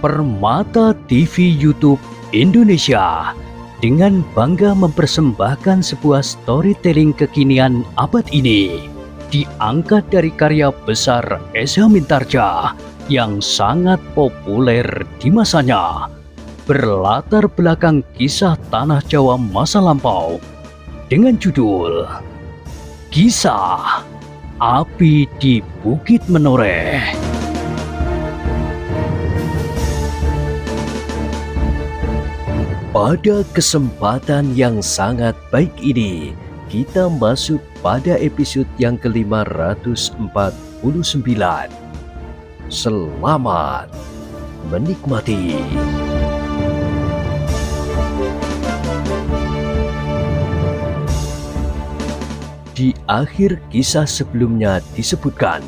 Permata TV YouTube Indonesia dengan bangga mempersembahkan sebuah storytelling kekinian abad ini, diangkat dari karya besar Esa Mintarja yang sangat populer di masanya, berlatar belakang kisah tanah Jawa masa lampau dengan judul Kisah Api di Bukit Menoreh. Pada kesempatan yang sangat baik ini, kita masuk pada episode yang ke-549. Selamat menikmati. Di akhir kisah sebelumnya disebutkan,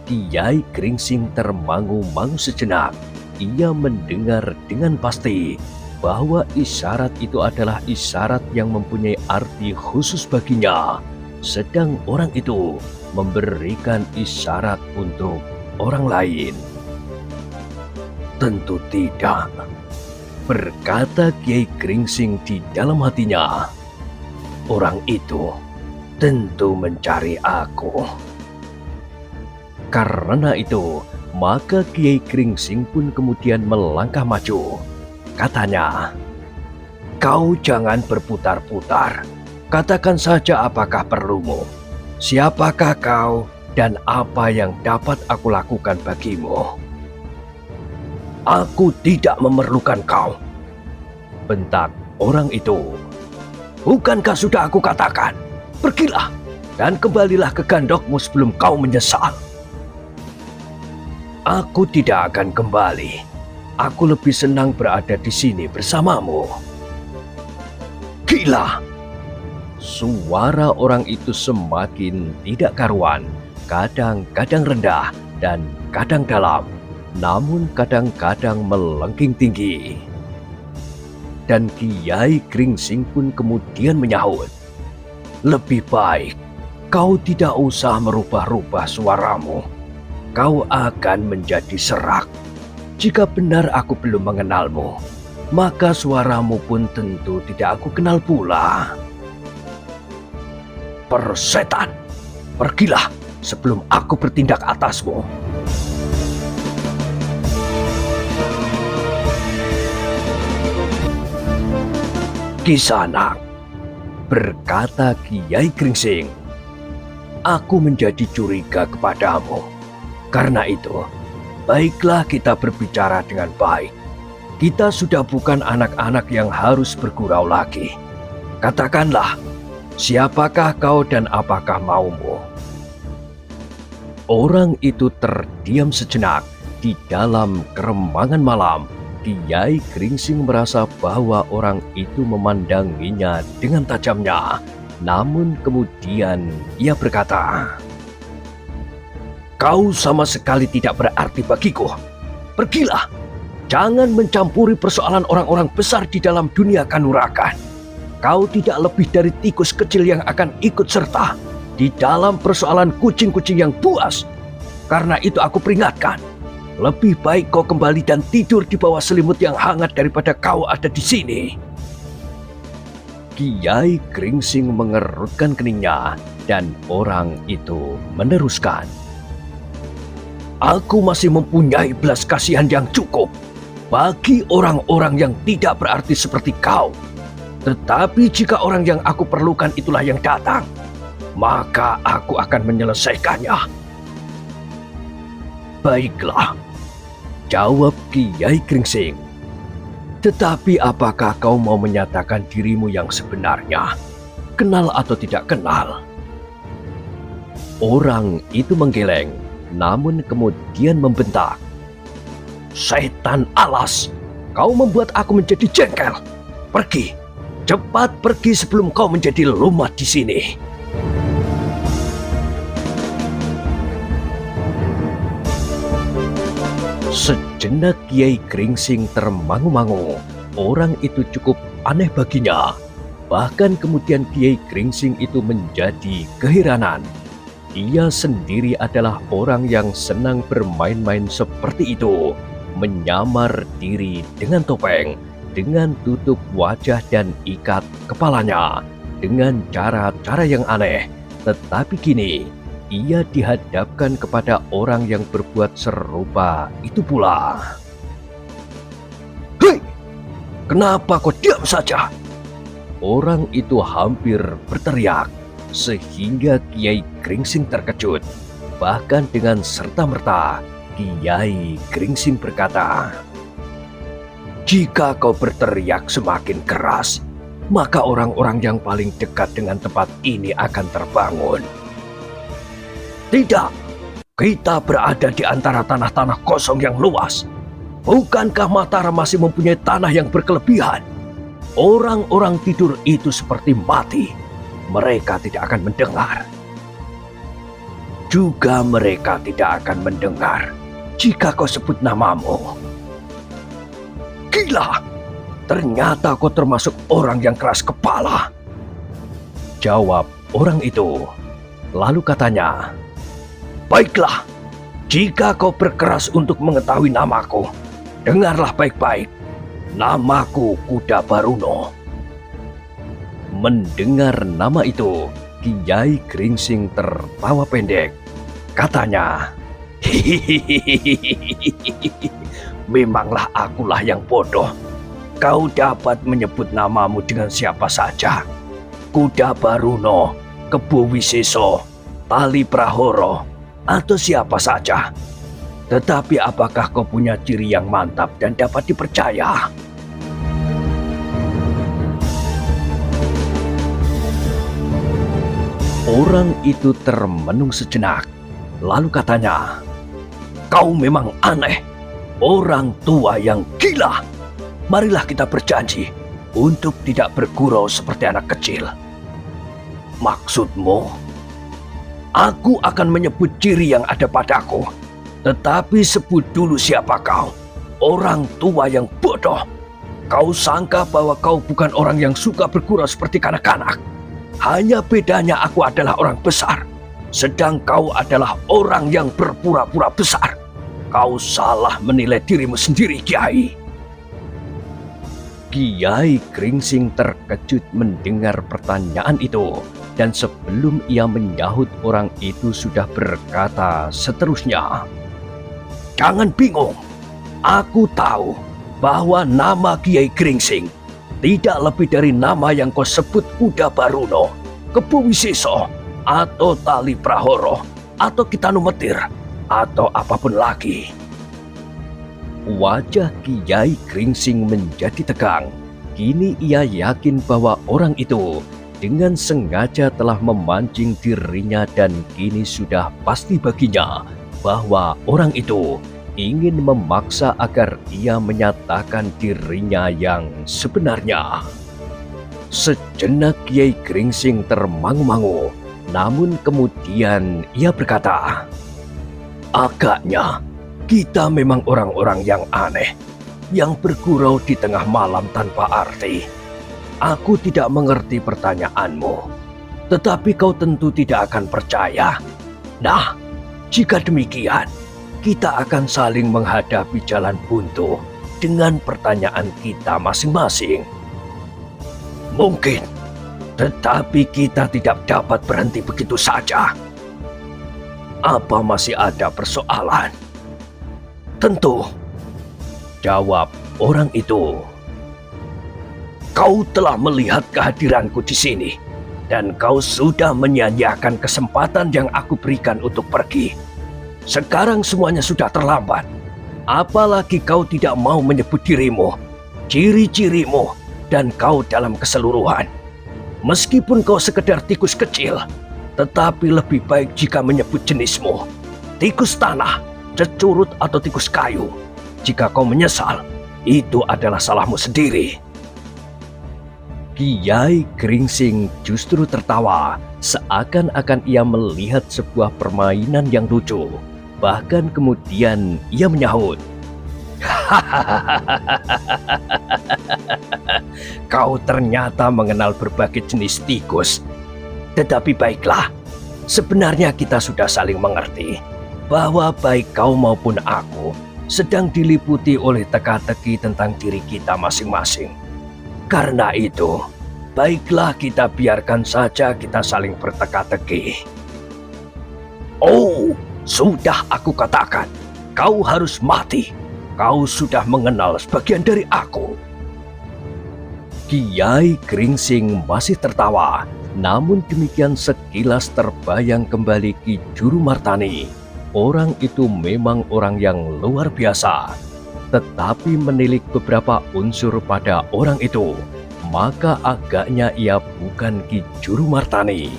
Kiai Gringsing termangu-mangu sejenak. Ia mendengar dengan pasti bahwa isyarat itu adalah isyarat yang mempunyai arti khusus baginya, sedang orang itu memberikan isyarat untuk orang lain. Tentu tidak, berkata Kiai Gringsing di dalam hatinya. Orang itu tentu mencari aku. Karena itu, maka Kiai Gringsing pun kemudian melangkah maju. Katanya, "Kau jangan berputar-putar. Katakan saja apakah perlumu. Siapakah kau dan apa yang dapat aku lakukan bagimu?" "Aku tidak memerlukan kau," bentak orang itu. "Bukankah sudah aku katakan, pergilah dan kembalilah ke gandokmu sebelum kau menyesal." "Aku tidak akan kembali. Aku lebih senang berada di sini bersamamu." "Gila!" Suara orang itu semakin tidak karuan, kadang-kadang rendah dan kadang dalam, namun kadang-kadang melengking tinggi. Dan Kiai Gringsing pun kemudian menyahut, "Lebih baik kau tidak usah merubah-rubah suaramu. Kau akan menjadi serak. Jika benar aku belum mengenalmu, maka suaramu pun tentu tidak aku kenal pula." "Persetan, pergilah sebelum aku bertindak atasmu." "Kisanak," berkata Kiai Gringsing, "aku menjadi curiga kepadamu. Karena itu, baiklah kita berbicara dengan baik. Kita sudah bukan anak-anak yang harus bergurau lagi. Katakanlah, siapakah kau dan apakah maumu?" Orang itu terdiam sejenak. Di dalam keremangan malam, Kiai Gringsing merasa bahwa orang itu memandanginya dengan tajamnya. Namun kemudian ia berkata, "Kau sama sekali tidak berarti bagiku. Pergilah, jangan mencampuri persoalan orang-orang besar di dalam dunia kanuragan. Kau tidak lebih dari tikus kecil yang akan ikut serta di dalam persoalan kucing-kucing yang buas. Karena itu aku peringatkan, lebih baik kau kembali dan tidur di bawah selimut yang hangat daripada kau ada di sini." Kiai Gringsing mengerutkan keningnya dan orang itu meneruskan, "Aku masih mempunyai belas kasihan yang cukup bagi orang-orang yang tidak berarti seperti kau. Tetapi jika orang yang aku perlukan itulah yang datang, maka aku akan menyelesaikannya." "Baiklah," jawab Kiai Gringsing. "Tetapi apakah kau mau menyatakan dirimu yang sebenarnya? Kenal atau tidak kenal?" Orang itu menggeleng, namun kemudian membentak, "Setan alas, kau membuat aku menjadi jengkel. Pergi, cepat pergi sebelum kau menjadi lumat di sini." Sejenak Kiai Gringsing termangu-mangu. Orang itu cukup aneh baginya. Bahkan kemudian Kiai Gringsing itu menjadi keheranan. Ia sendiri adalah orang yang senang bermain-main seperti itu, menyamar diri dengan topeng, dengan tutup wajah dan ikat kepalanya, dengan cara-cara yang aneh. Tetapi kini, ia dihadapkan kepada orang yang berbuat serupa itu pula. "Hei, kenapa kau diam saja?" Orang itu hampir berteriak, sehingga Kiai Gringsing terkejut. Bahkan dengan serta-merta, Kiai Gringsing berkata, "Jika kau berteriak semakin keras, maka orang-orang yang paling dekat dengan tempat ini akan terbangun. Tidak, kita berada di antara tanah-tanah kosong yang luas. Bukankah Mataram masih mempunyai tanah yang berkelebihan? Orang-orang tidur itu seperti mati. Mereka tidak akan mendengar. Juga mereka tidak akan mendengar jika kau sebut namamu." "Gila, ternyata kau termasuk orang yang keras kepala," jawab orang itu. Lalu katanya, "Baiklah, jika kau berkeras untuk mengetahui namaku, dengarlah baik-baik. Namaku Kuda Baruno." Mendengar nama itu, Kiai Gringsing tertawa pendek. Katanya, "Hihihi, memanglah akulah yang bodoh. Kau dapat menyebut namamu dengan siapa saja. Kuda Baruno, Kebo Wiseso, Tali Prahoro, atau siapa saja. Tetapi apakah kau punya ciri yang mantap dan dapat dipercaya?" Orang itu termenung sejenak. Lalu katanya, "Kau memang aneh. Orang tua yang gila. Marilah kita berjanji untuk tidak bergurau seperti anak kecil." "Maksudmu?" "Aku akan menyebut ciri yang ada padaku. Tetapi sebut dulu siapa kau. Orang tua yang bodoh. Kau sangka bahwa kau bukan orang yang suka bergurau seperti kanak-kanak. Hanya bedanya aku adalah orang besar, sedang kau adalah orang yang berpura-pura besar. Kau salah menilai dirimu sendiri, Kiai." Kiai Gringsing terkejut mendengar pertanyaan itu, dan sebelum ia menyahut, orang itu sudah berkata seterusnya, "Jangan bingung. Aku tahu bahwa nama Kiai Gringsing tidak lebih dari nama yang kau sebut Kuda Baruno, Kebo Wiseso, atau Tali Prahoro, atau Kitanu Metir, atau apapun lagi." Wajah Kiai Gringsing menjadi tegang. Kini ia yakin bahwa orang itu dengan sengaja telah memancing dirinya, dan kini sudah pasti baginya bahwa orang itu ingin memaksa agar ia menyatakan dirinya yang sebenarnya. Sejenak Kiai Gringsing termangu-mangu, namun kemudian ia berkata, "Agaknya kita memang orang-orang yang aneh, yang bergurau di tengah malam tanpa arti. Aku tidak mengerti pertanyaanmu, tetapi kau tentu tidak akan percaya. Nah, jika demikian, kita akan saling menghadapi jalan buntu dengan pertanyaan kita masing-masing. Mungkin, tetapi kita tidak dapat berhenti begitu saja. Apa masih ada persoalan?" "Tentu," jawab orang itu. "Kau telah melihat kehadiranku di sini, dan kau sudah menyia-nyiakan kesempatan yang aku berikan untuk pergi. Sekarang semuanya sudah terlambat. Apalagi kau tidak mau menyebut dirimu, ciri-cirimu, dan kau dalam keseluruhan. Meskipun kau sekedar tikus kecil, tetapi lebih baik jika menyebut jenismu. Tikus tanah, cecurut, atau tikus kayu. Jika kau menyesal, itu adalah salahmu sendiri." Kiai Gringsing justru tertawa, seakan-akan ia melihat sebuah permainan yang lucu. Bahkan kemudian ia menyahut, "Kau ternyata mengenal berbagai jenis tikus. Tetapi baiklah, sebenarnya kita sudah saling mengerti bahwa baik kau maupun aku sedang diliputi oleh teka-teki tentang diri kita masing-masing. Karena itu, baiklah kita biarkan saja kita saling berteka-teki. Oh, sudah aku katakan, kau harus mati. Kau sudah mengenal sebagian dari aku. Kiai Gringsing masih tertawa, namun demikian sekilas terbayang kembali Ki Jurumartani. Orang itu memang orang yang luar biasa. Tetapi menilik beberapa unsur pada orang itu, maka agaknya ia bukan Ki Jurumartani.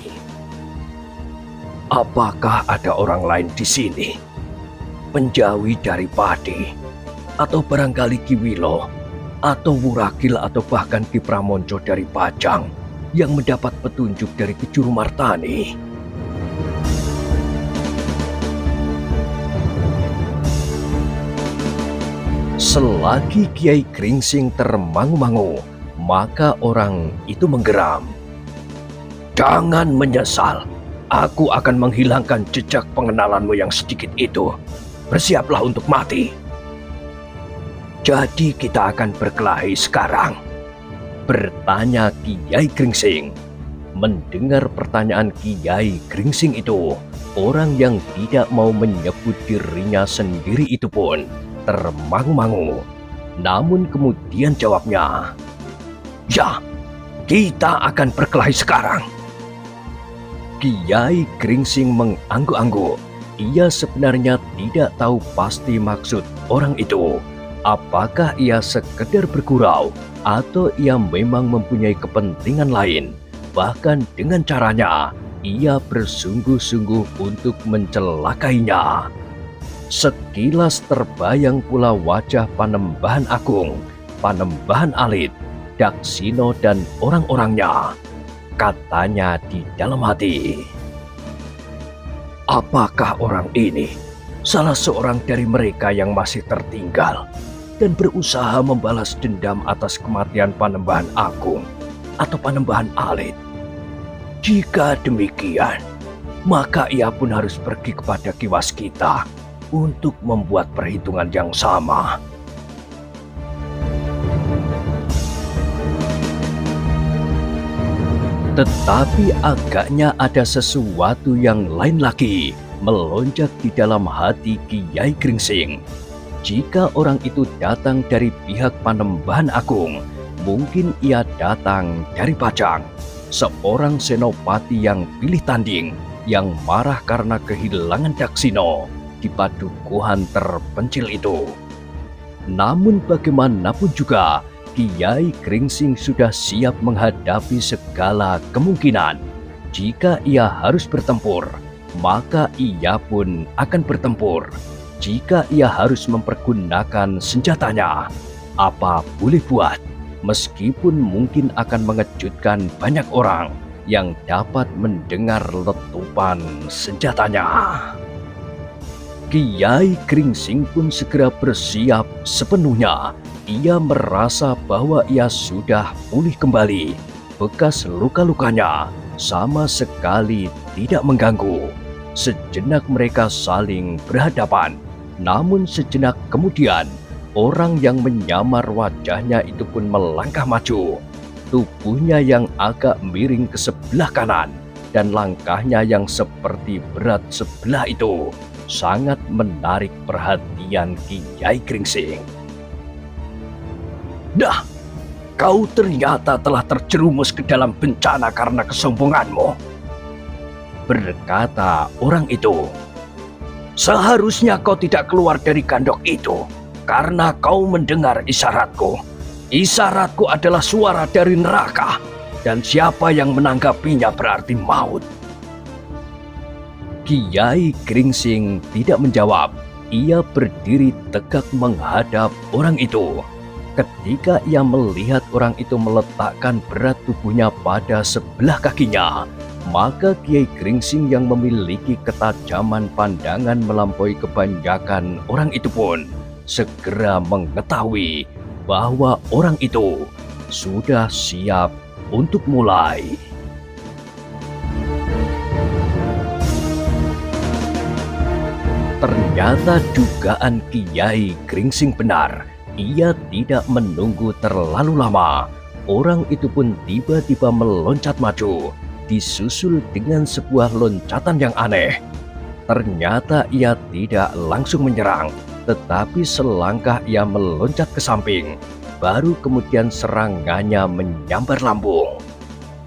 Apakah ada orang lain di sini? Menjauhi dari Padi, atau barangkali Ki Wilo, atau Wuragil, atau bahkan Ki Pramonco dari Pajang yang mendapat petunjuk dari Ki Jurumartani. Selagi Kiai Gringsing termangu-mangu, maka orang itu menggeram. Jangan menyesal, aku akan menghilangkan jejak pengenalanmu yang sedikit itu. Bersiaplah untuk mati. Jadi kita akan berkelahi sekarang? Bertanya Kiai Gringsing. Mendengar pertanyaan Kiai Gringsing itu, orang yang tidak mau menyebut dirinya sendiri itu pun termangu-mangu. Namun kemudian jawabnya, "Ya, kita akan berkelahi sekarang." Kiai Gringsing mengangguk-angguk. Ia sebenarnya tidak tahu pasti maksud orang itu. Apakah ia sekedar bergurau atau ia memang mempunyai kepentingan lain? Bahkan dengan caranya, ia bersungguh-sungguh untuk mencelakainya. Sekilas terbayang pula wajah Panembahan Agung, Panembahan Alit, Daksino dan orang-orangnya. Katanya di dalam hati, apakah orang ini salah seorang dari mereka yang masih tertinggal dan berusaha membalas dendam atas kematian Panembahan Agung atau Panembahan Alit? Jika demikian, maka ia pun harus pergi kepada Ki Waskita untuk membuat perhitungan yang sama. Tetapi agaknya ada sesuatu yang lain lagi melonjak di dalam hati Kiai Gringsing. Jika orang itu datang dari pihak Panembahan Agung, mungkin ia datang dari Pajang, seorang senopati yang pilih tanding, yang marah karena kehilangan Daksino di padukuhan terpencil itu. Namun bagaimanapun juga, Kiai Gringsing sudah siap menghadapi segala kemungkinan. Jika ia harus bertempur, maka ia pun akan bertempur. Jika ia harus mempergunakan senjatanya, apa boleh buat, meskipun mungkin akan mengejutkan banyak orang yang dapat mendengar letupan senjatanya. Kiai Gringsing pun segera bersiap sepenuhnya. Ia merasa bahwa ia sudah pulih kembali. Bekas luka-lukanya sama sekali tidak mengganggu. Sejenak mereka saling berhadapan. Namun sejenak kemudian, orang yang menyamar wajahnya itu pun melangkah maju. Tubuhnya yang agak miring ke sebelah kanan dan langkahnya yang seperti berat sebelah itu sangat menarik perhatian Kiai Gringsing. Dah, kau ternyata telah terjerumus ke dalam bencana karena kesombonganmu, berkata orang itu. Seharusnya kau tidak keluar dari kandok itu, karena kau mendengar isyaratku. Isyaratku adalah suara dari neraka, dan siapa yang menanggapinya berarti maut. Kiai Gringsing tidak menjawab. Ia berdiri tegak menghadap orang itu. Ketika ia melihat orang itu meletakkan berat tubuhnya pada sebelah kakinya, maka Kiai Gringsing yang memiliki ketajaman pandangan melampaui kebanyakan orang itu pun segera mengetahui bahwa orang itu sudah siap untuk mulai. Ternyata dugaan Kiai Gringsing benar. Ia tidak menunggu terlalu lama. Orang itu pun tiba-tiba meloncat maju, disusul dengan sebuah loncatan yang aneh. Ternyata ia tidak langsung menyerang, tetapi selangkah ia meloncat ke samping, baru kemudian serangannya menyambar lambung.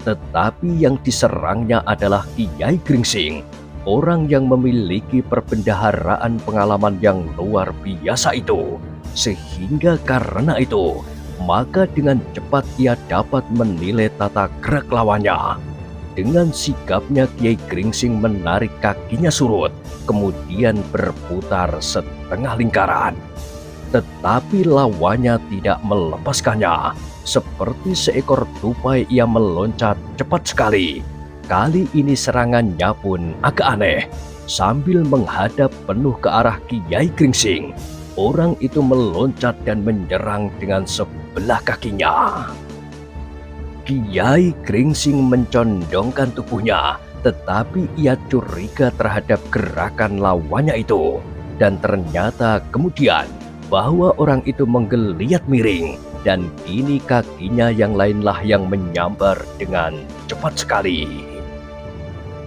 Tetapi yang diserangnya adalah Kiai Gringsing, orang yang memiliki perbendaharaan pengalaman yang luar biasa itu. Sehingga karena itu, maka dengan cepat ia dapat menilai tata gerak lawannya. Dengan sigapnya Kiai Gringsing menarik kakinya surut, kemudian berputar setengah lingkaran. Tetapi lawannya tidak melepaskannya. Seperti seekor tupai ia meloncat cepat sekali. Kali ini serangannya pun agak aneh. Sambil menghadap penuh ke arah Kiai Gringsing, orang itu meloncat dan menyerang dengan sebelah kakinya. Kiai Gringsing mencondongkan tubuhnya, tetapi ia curiga terhadap gerakan lawannya itu. Dan ternyata kemudian bahwa orang itu menggeliat miring, dan kini kakinya yang lainlah yang menyambar dengan cepat sekali.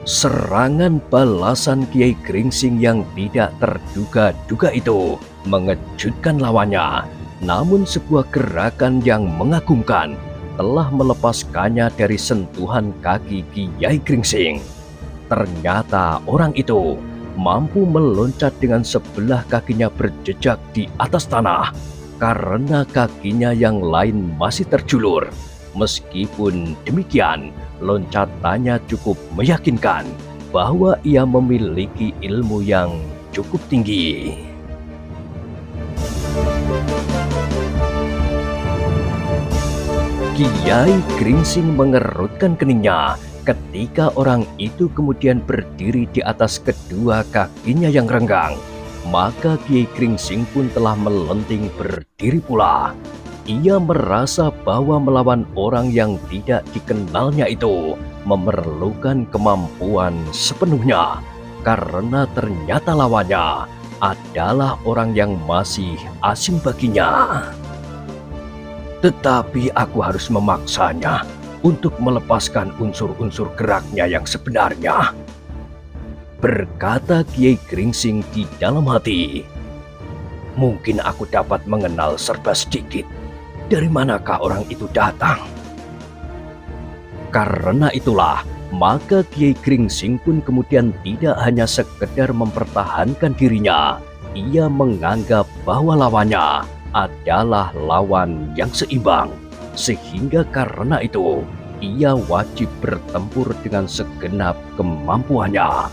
Serangan balasan Kiai Gringsing yang tidak terduga-duga itu mengejutkan lawannya. Namun sebuah gerakan yang mengagumkan telah melepaskannya dari sentuhan kaki Kiai Gringsing. Ternyata orang itu mampu meloncat dengan sebelah kakinya berjejak di atas tanah, karena kakinya yang lain masih terjulur. Meskipun demikian, loncatannya cukup meyakinkan bahwa ia memiliki ilmu yang cukup tinggi. Kiai Gringsing mengerutkan keningnya ketika orang itu kemudian berdiri di atas kedua kakinya yang renggang. Maka Kiai Gringsing pun telah melenting berdiri pula. Ia merasa bahwa melawan orang yang tidak dikenalnya itu memerlukan kemampuan sepenuhnya, karena ternyata lawannya adalah orang yang masih asing baginya. Tetapi aku harus memaksanya untuk melepaskan unsur-unsur geraknya yang sebenarnya, berkata Kiai Gringsing di dalam hati. Mungkin aku dapat mengenal serba sedikit. Dari manakah orang itu datang? Karena itulah, maka Kiai Gringsing pun kemudian tidak hanya sekedar mempertahankan dirinya. Ia menganggap bahwa lawannya adalah lawan yang seimbang, sehingga karena itu ia wajib bertempur dengan segenap kemampuannya.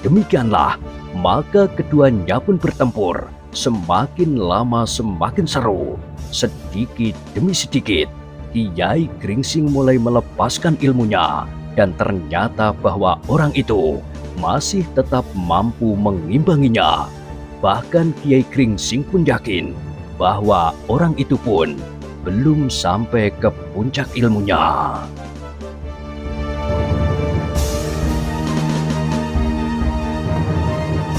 Demikianlah, maka keduanya pun bertempur. Semakin lama semakin seru. Sedikit demi sedikit, Kiai Gringsing mulai melepaskan ilmunya, dan ternyata bahwa orang itu masih tetap mampu mengimbanginya. Bahkan Kiai Gringsing pun yakin bahwa orang itu pun belum sampai ke puncak ilmunya.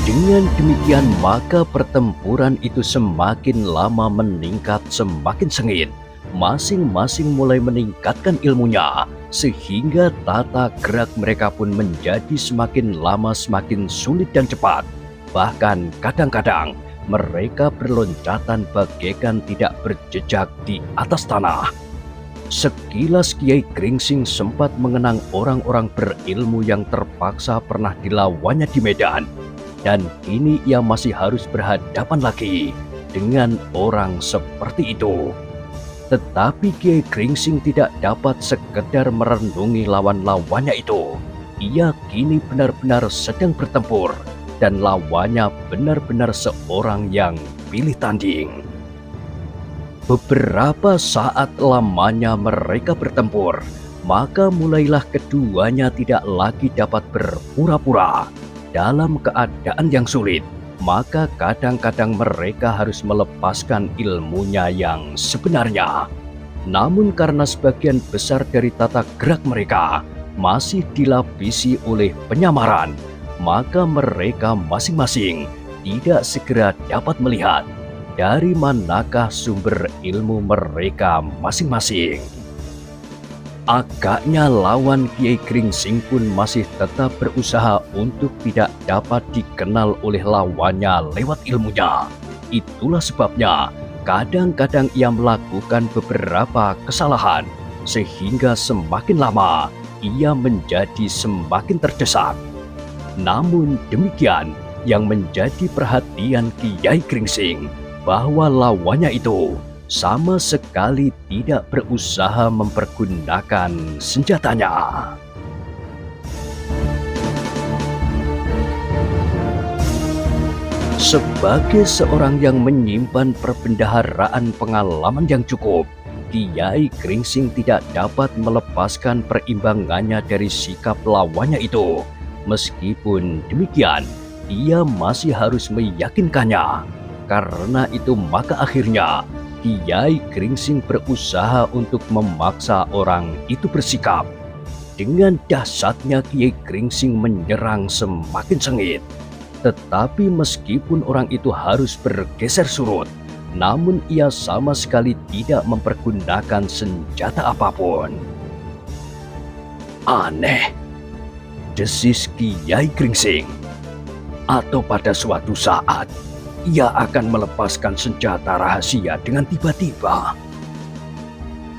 Dengan demikian, maka pertempuran itu semakin lama meningkat, semakin sengit. Masing-masing mulai meningkatkan ilmunya, sehingga tata gerak mereka pun menjadi semakin lama semakin sulit dan cepat. Bahkan kadang-kadang mereka berloncatan bagaikan tidak berjejak di atas tanah. Sekilas Kiai Gringsing sempat mengenang orang-orang berilmu yang terpaksa pernah dilawannya di medan. Dan kini ia masih harus berhadapan lagi dengan orang seperti itu. Tetapi Kiai Gringsing tidak dapat sekedar merenungi lawan-lawannya itu. Ia kini benar-benar sedang bertempur, dan lawannya benar-benar seorang yang pilih tanding. Beberapa saat lamanya mereka bertempur, maka mulailah keduanya tidak lagi dapat berpura-pura. Dalam keadaan yang sulit, maka kadang-kadang mereka harus melepaskan ilmunya yang sebenarnya. Namun karena sebagian besar dari tata gerak mereka masih dilapisi oleh penyamaran, maka mereka masing-masing tidak segera dapat melihat dari manakah sumber ilmu mereka masing-masing. Agaknya lawan Kiai Gringsing pun masih tetap berusaha untuk tidak dapat dikenal oleh lawannya lewat ilmunya. Itulah sebabnya kadang-kadang ia melakukan beberapa kesalahan, sehingga semakin lama ia menjadi semakin terdesak. Namun demikian, yang menjadi perhatian Kiai Gringsing bahwa lawannya itu sama sekali tidak berusaha mempergunakan senjatanya. Sebagai seorang yang menyimpan perbendaharaan pengalaman yang cukup, Kiai Gringsing tidak dapat melepaskan perimbangannya dari sikap lawannya itu. Meskipun demikian, ia masih harus meyakinkannya. Karena itu maka akhirnya Kiai Gringsing berusaha untuk memaksa orang itu bersikap. Dengan dahsyatnya Kiai Gringsing menyerang semakin sengit. Tetapi meskipun orang itu harus bergeser surut, namun ia sama sekali tidak mempergunakan senjata apapun. Aneh, desis Kiai Gringsing. Atau pada suatu saat, ia akan melepaskan senjata rahasia dengan tiba-tiba.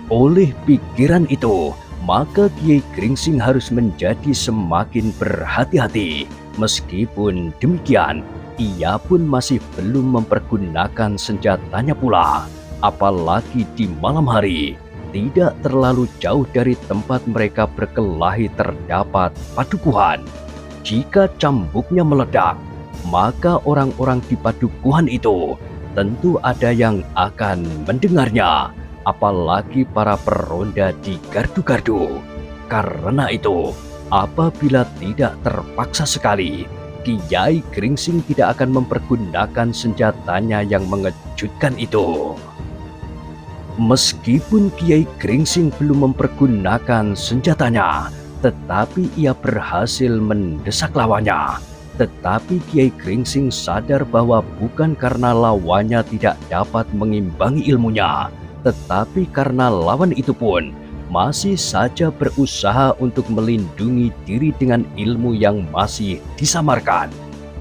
Oleh pikiran itu, maka Kiai Gringsing harus menjadi semakin berhati-hati. Meskipun demikian, ia pun masih belum mempergunakan senjatanya pula. Apalagi di malam hari, tidak terlalu jauh dari tempat mereka berkelahi terdapat padukuhan. Jika cambuknya meledak, maka orang-orang di padukuhan itu tentu ada yang akan mendengarnya, apalagi para peronda di gardu-gardu. Karena itu, apabila tidak terpaksa sekali, Kiai Gringsing tidak akan mempergunakan senjatanya yang mengejutkan itu. Meskipun Kiai Gringsing belum mempergunakan senjatanya, tetapi ia berhasil mendesak lawannya. Tetapi Kiai Gringsing sadar bahwa bukan karena lawannya tidak dapat mengimbangi ilmunya, tetapi karena lawan itu pun masih saja berusaha untuk melindungi diri dengan ilmu yang masih disamarkan.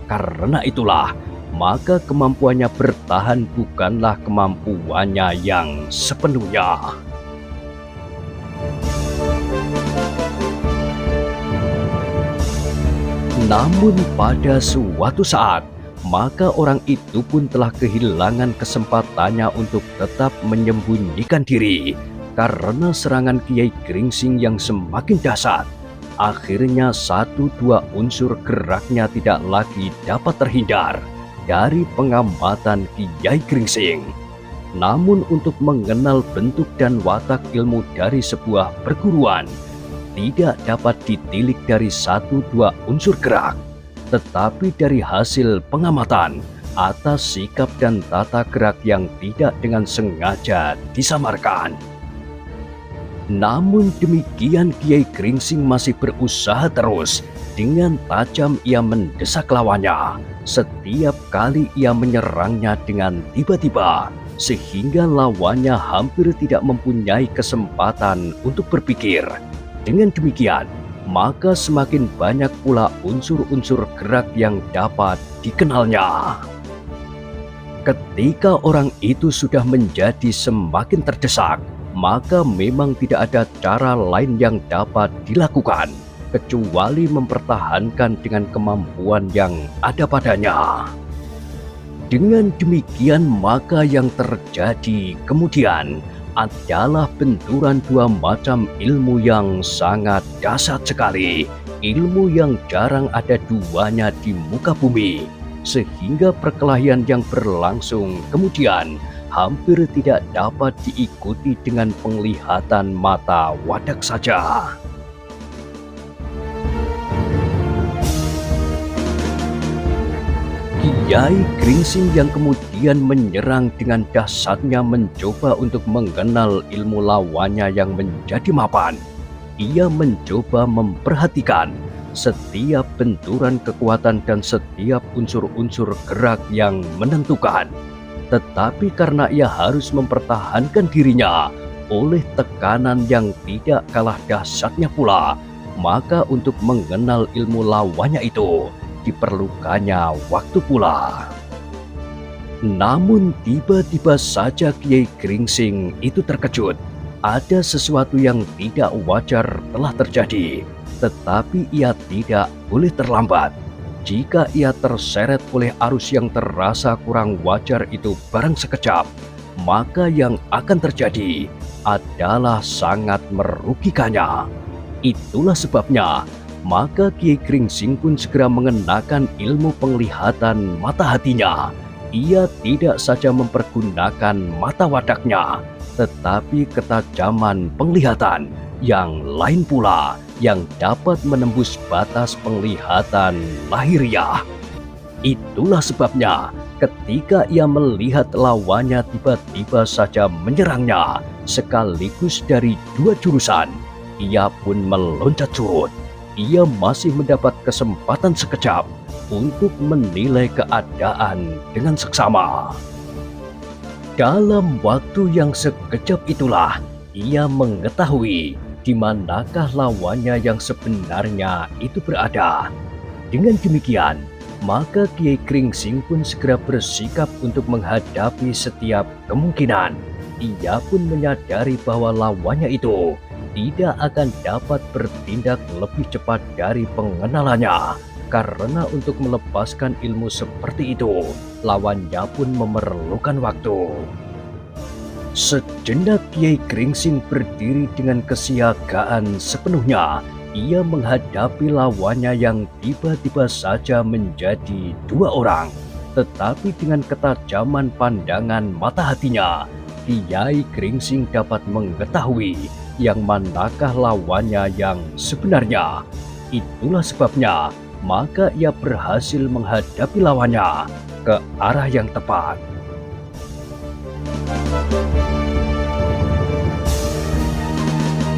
Karena itulah, maka kemampuannya bertahan bukanlah kemampuannya yang sepenuhnya. Namun pada suatu saat, maka orang itu pun telah kehilangan kesempatannya untuk tetap menyembunyikan diri karena serangan Kiai Gringsing yang semakin dahsyat. Akhirnya satu dua unsur geraknya tidak lagi dapat terhindar dari pengamatan Kiai Gringsing. Namun untuk mengenal bentuk dan watak ilmu dari sebuah perguruan, tidak dapat ditilik dari satu dua unsur gerak, tetapi dari hasil pengamatan atas sikap dan tata gerak yang tidak dengan sengaja disamarkan. Namun demikian Kiai Gringsing masih berusaha terus. Dengan tajam ia mendesak lawannya. Setiap kali ia menyerangnya dengan tiba-tiba, sehingga lawannya hampir tidak mempunyai kesempatan untuk berpikir. Dengan demikian, maka semakin banyak pula unsur-unsur gerak yang dapat dikenalnya. Ketika orang itu sudah menjadi semakin terdesak, maka memang tidak ada cara lain yang dapat dilakukan kecuali mempertahankan dengan kemampuan yang ada padanya. Dengan demikian, maka yang terjadi kemudian adalah benturan dua macam ilmu yang sangat dahsyat sekali, ilmu yang jarang ada duanya di muka bumi, sehingga perkelahian yang berlangsung kemudian hampir tidak dapat diikuti dengan penglihatan mata wadak saja. Kiai Gringsing yang kemudian menyerang dengan dahsyatnya mencoba untuk mengenal ilmu lawannya yang menjadi mapan. Ia mencoba memperhatikan setiap benturan kekuatan dan setiap unsur-unsur gerak yang menentukan. Tetapi karena ia harus mempertahankan dirinya oleh tekanan yang tidak kalah dahsyatnya pula, maka untuk mengenal ilmu lawannya itu diperlukannya waktu pula. Namun tiba-tiba saja Kiai Gringsing itu terkejut. Ada sesuatu yang tidak wajar telah terjadi, tetapi ia tidak boleh terlambat. Jika ia terseret oleh arus yang terasa kurang wajar itu barang sekejap, maka yang akan terjadi adalah sangat merugikannya. Itulah sebabnya, maka Kiai Gringsing pun segera mengenakan ilmu penglihatan mata hatinya. Ia tidak saja mempergunakan mata wadaknya, tetapi ketajaman penglihatan yang lain pula yang dapat menembus batas penglihatan lahiriah. Itulah sebabnya ketika ia melihat lawannya tiba-tiba saja menyerangnya sekaligus dari dua jurusan, ia pun meloncat surut. Ia masih mendapat kesempatan sekejap untuk menilai keadaan dengan seksama. Dalam waktu yang sekejap itulah ia mengetahui di manakah lawannya yang sebenarnya itu berada. Dengan demikian, maka Kiai Gringsing pun segera bersikap untuk menghadapi setiap kemungkinan. Ia pun menyadari bahwa lawannya itu tidak akan dapat bertindak lebih cepat dari pengenalannya, karena untuk melepaskan ilmu seperti itu, lawannya pun memerlukan waktu. Sejenak Kiai Gringsing berdiri dengan kesiagaan sepenuhnya. Ia menghadapi lawannya yang tiba-tiba saja menjadi dua orang. Tetapi dengan ketajaman pandangan mata hatinya, Kiai Gringsing dapat mengetahui yang manakah lawannya yang sebenarnya. Itulah sebabnya maka ia berhasil menghadapi lawannya ke arah yang tepat.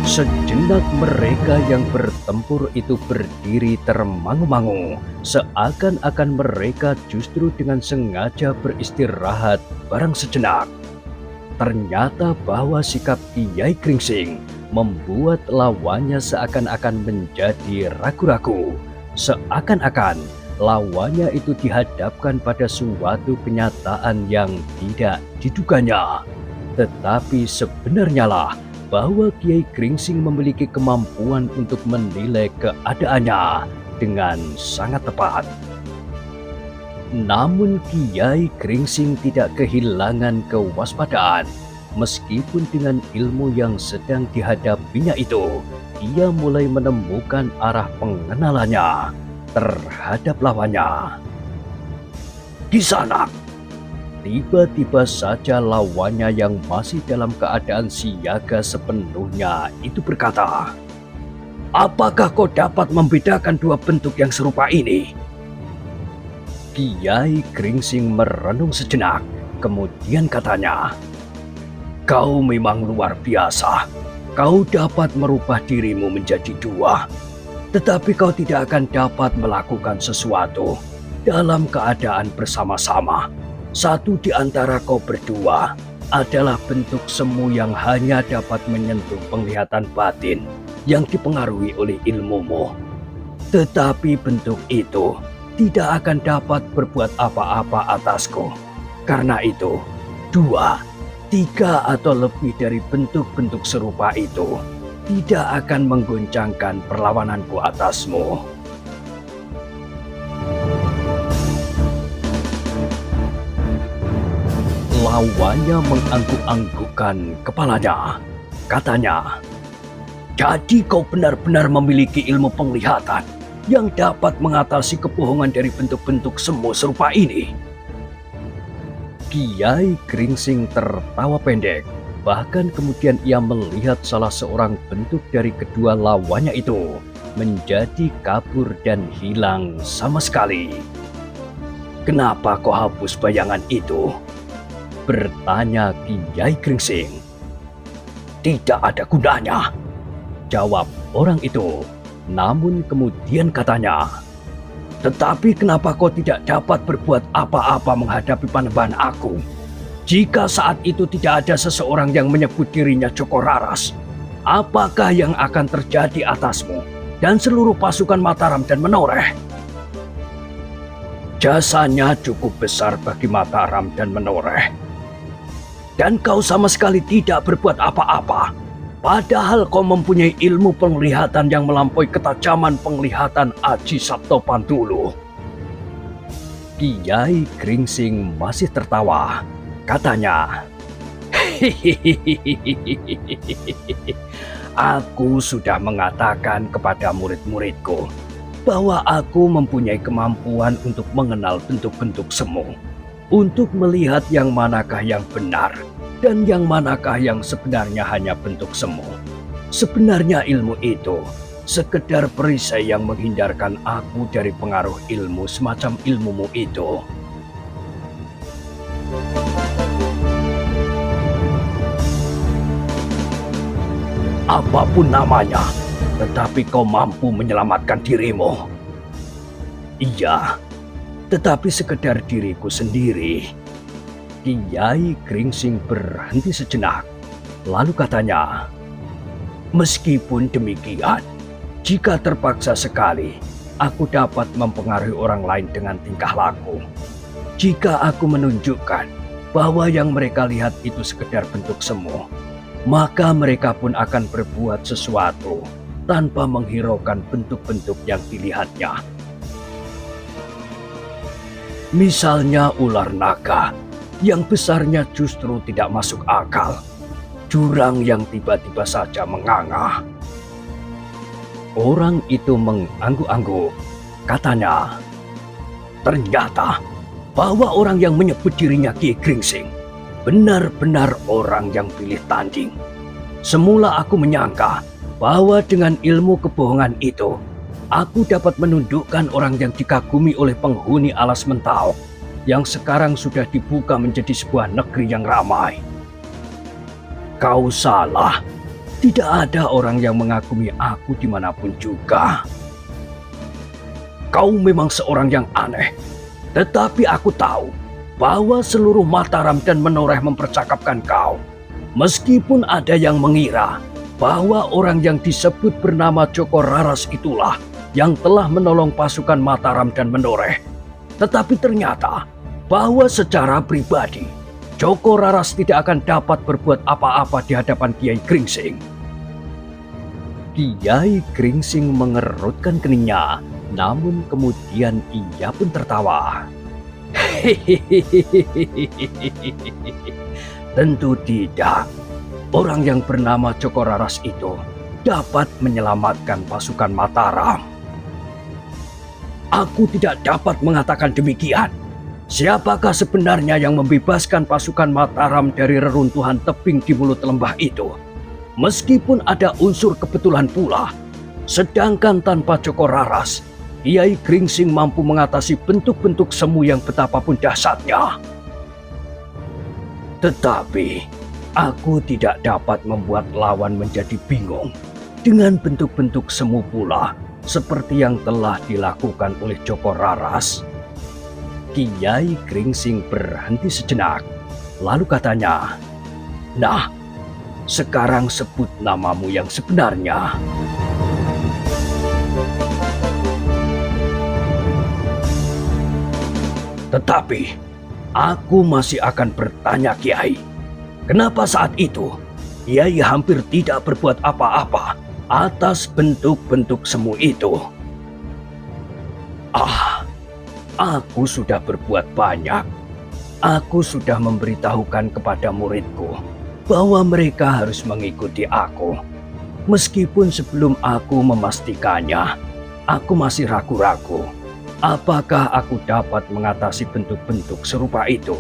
Sejenak mereka yang bertempur itu berdiri termangu-mangu, seakan-akan mereka justru dengan sengaja beristirahat barang sejenak. Ternyata bahwa sikap Kiai Gringsing membuat lawannya seakan-akan menjadi ragu-ragu. Seakan-akan lawannya itu dihadapkan pada suatu kenyataan yang tidak diduganya. Tetapi sebenarnya lah bahwa Kiai Gringsing memiliki kemampuan untuk menilai keadaannya dengan sangat tepat. Namun Kiai Gringsing tidak kehilangan kewaspadaan. Meskipun dengan ilmu yang sedang dihadapinya itu, ia mulai menemukan arah pengenalannya terhadap lawannya. Kisanak! Tiba-tiba saja lawannya yang masih dalam keadaan siaga sepenuhnya itu berkata, "Apakah kau dapat membedakan dua bentuk yang serupa ini?" Kiai Gringsing merenung sejenak, kemudian katanya, "Kau memang luar biasa. Kau dapat merubah dirimu menjadi dua, tetapi kau tidak akan dapat melakukan sesuatu dalam keadaan bersama-sama. Satu di antara kau berdua adalah bentuk semu yang hanya dapat menyentuh penglihatan batin yang dipengaruhi oleh ilmumu. Tetapi bentuk itu tidak akan dapat berbuat apa-apa atasku. Karena itu, dua, tiga atau lebih dari bentuk-bentuk serupa itu tidak akan mengguncangkan perlawananku atasmu." Lawannya mengangguk-anggukkan kepalanya. Katanya, "Jadi kau benar-benar memiliki ilmu penglihatan yang dapat mengatasi kebohongan dari bentuk-bentuk semu serupa ini?" Kiai Gringsing tertawa pendek. Bahkan kemudian ia melihat salah seorang bentuk dari kedua lawannya itu menjadi kabur dan hilang sama sekali. "Kenapa kau hapus bayangan itu?" bertanya Kiai Gringsing. "Tidak ada gunanya," jawab orang itu. Namun kemudian katanya, "Tetapi kenapa kau tidak dapat berbuat apa-apa menghadapi Panembahan aku? Jika saat itu tidak ada seseorang yang menyebut dirinya Joko Raras, apakah yang akan terjadi atasmu dan seluruh pasukan Mataram dan Menoreh? Jasanya cukup besar bagi Mataram dan Menoreh. Dan kau sama sekali tidak berbuat apa-apa. Padahal kau mempunyai ilmu penglihatan yang melampaui ketajaman penglihatan Aji Sabtopantulu." Kiai Gringsing masih tertawa. Katanya, "Aku sudah mengatakan kepada murid-muridku bahwa aku mempunyai kemampuan untuk mengenal bentuk-bentuk semu, untuk melihat yang manakah yang benar dan yang manakah yang sebenarnya hanya bentuk semu. Sebenarnya ilmu itu sekedar perisai yang menghindarkan aku dari pengaruh ilmu semacam ilmumu itu." "Apapun namanya, tetapi kau mampu menyelamatkan dirimu." "Iya, tetapi sekedar diriku sendiri." Kiai Gringsing berhenti sejenak, lalu katanya, "Meskipun demikian, jika terpaksa sekali, aku dapat mempengaruhi orang lain dengan tingkah laku. Jika aku menunjukkan bahwa yang mereka lihat itu sekedar bentuk semu, maka mereka pun akan berbuat sesuatu tanpa menghiraukan bentuk-bentuk yang dilihatnya. Misalnya ular naga yang besarnya justru tidak masuk akal, jurang yang tiba-tiba saja menganga." Orang itu mengangguk-angguk. Katanya, "Ternyata bahwa orang yang menyebut dirinya Ki Gringsing benar-benar orang yang pilih tanding. Semula aku menyangka bahwa dengan ilmu kebohongan itu, aku dapat menundukkan orang yang dikagumi oleh penghuni alas Mentau, yang sekarang sudah dibuka menjadi sebuah negeri yang ramai. Kau salah, tidak ada orang yang mengagumi aku dimanapun juga. Kau memang seorang yang aneh, tetapi aku tahu bahwa seluruh Mataram dan Menoreh mempercakapkan kau. Meskipun ada yang mengira bahwa orang yang disebut bernama Joko Raras itulah yang telah menolong pasukan Mataram dan Menoreh. Tetapi ternyata bahwa secara pribadi, Joko Raras tidak akan dapat berbuat apa-apa di hadapan Kiai Gringsing." Kiai Gringsing mengerutkan keningnya, namun kemudian ia pun tertawa. "Tentu tidak. Orang yang bernama Joko Raras itu dapat menyelamatkan pasukan Mataram." "Aku tidak dapat mengatakan demikian. Siapakah sebenarnya yang membebaskan pasukan Mataram dari reruntuhan tebing di mulut lembah itu? Meskipun ada unsur kebetulan pula, sedangkan tanpa Joko Raras, Kiai Gringsing mampu mengatasi bentuk-bentuk semu yang betapapun dahsyatnya. Tetapi aku tidak dapat membuat lawan menjadi bingung dengan bentuk-bentuk semu pula seperti yang telah dilakukan oleh Joko Raras." Kiai Gringsing berhenti sejenak, lalu katanya, "Nah, sekarang sebut namamu yang sebenarnya." "Tetapi aku masih akan bertanya, Kiai. Kenapa saat itu Kiai hampir tidak berbuat apa-apa atas bentuk-bentuk semu itu?" Aku sudah berbuat banyak. Aku sudah memberitahukan kepada muridku bahwa mereka harus mengikuti aku. Meskipun sebelum aku memastikannya, aku masih ragu-ragu apakah aku dapat mengatasi bentuk-bentuk serupa itu.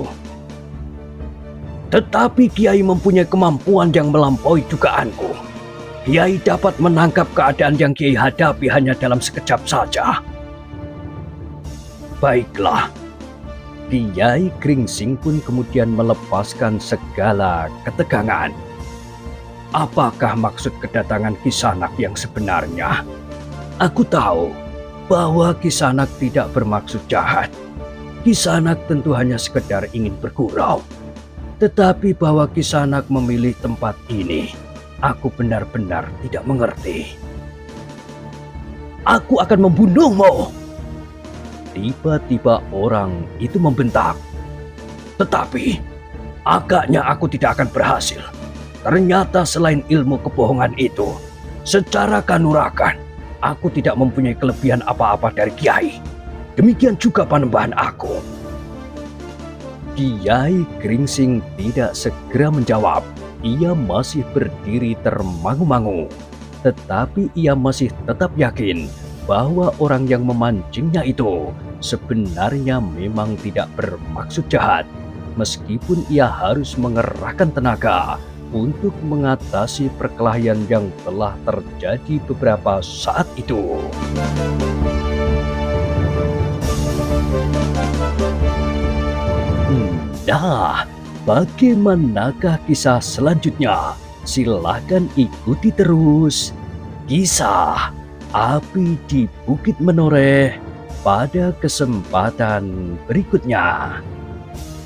Tetapi Kiai mempunyai kemampuan yang melampaui dugaanku. Kiai dapat menangkap keadaan yang Kiai hadapi hanya dalam sekejap saja. Baiklah. Kiai Gringsing pun kemudian melepaskan segala ketegangan. Apakah maksud kedatangan Kisanak yang sebenarnya? Aku tahu bahwa Kisanak tidak bermaksud jahat. Kisanak tentu hanya sekedar ingin bergurau. Tetapi bahwa Kisanak memilih tempat ini, aku benar-benar tidak mengerti. Aku akan membunuhmu. Tiba-tiba orang itu membentak. Tetapi agaknya aku tidak akan berhasil. Ternyata selain ilmu kebohongan itu, secara kanuragan, aku tidak mempunyai kelebihan apa-apa dari Kiai. Demikian juga panembahan aku. Kiai Gringsing tidak segera menjawab. Ia masih berdiri termangu-mangu. Tetapi ia masih tetap yakin bahwa orang yang memancingnya itu sebenarnya memang tidak bermaksud jahat. Meskipun ia harus mengerahkan tenaga untuk mengatasi perkelahian yang telah terjadi beberapa saat itu. Nah, bagaimanakah kisah selanjutnya? Silahkan ikuti terus. Kisah Api di Bukit Menoreh pada kesempatan berikutnya.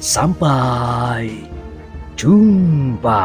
Sampai jumpa.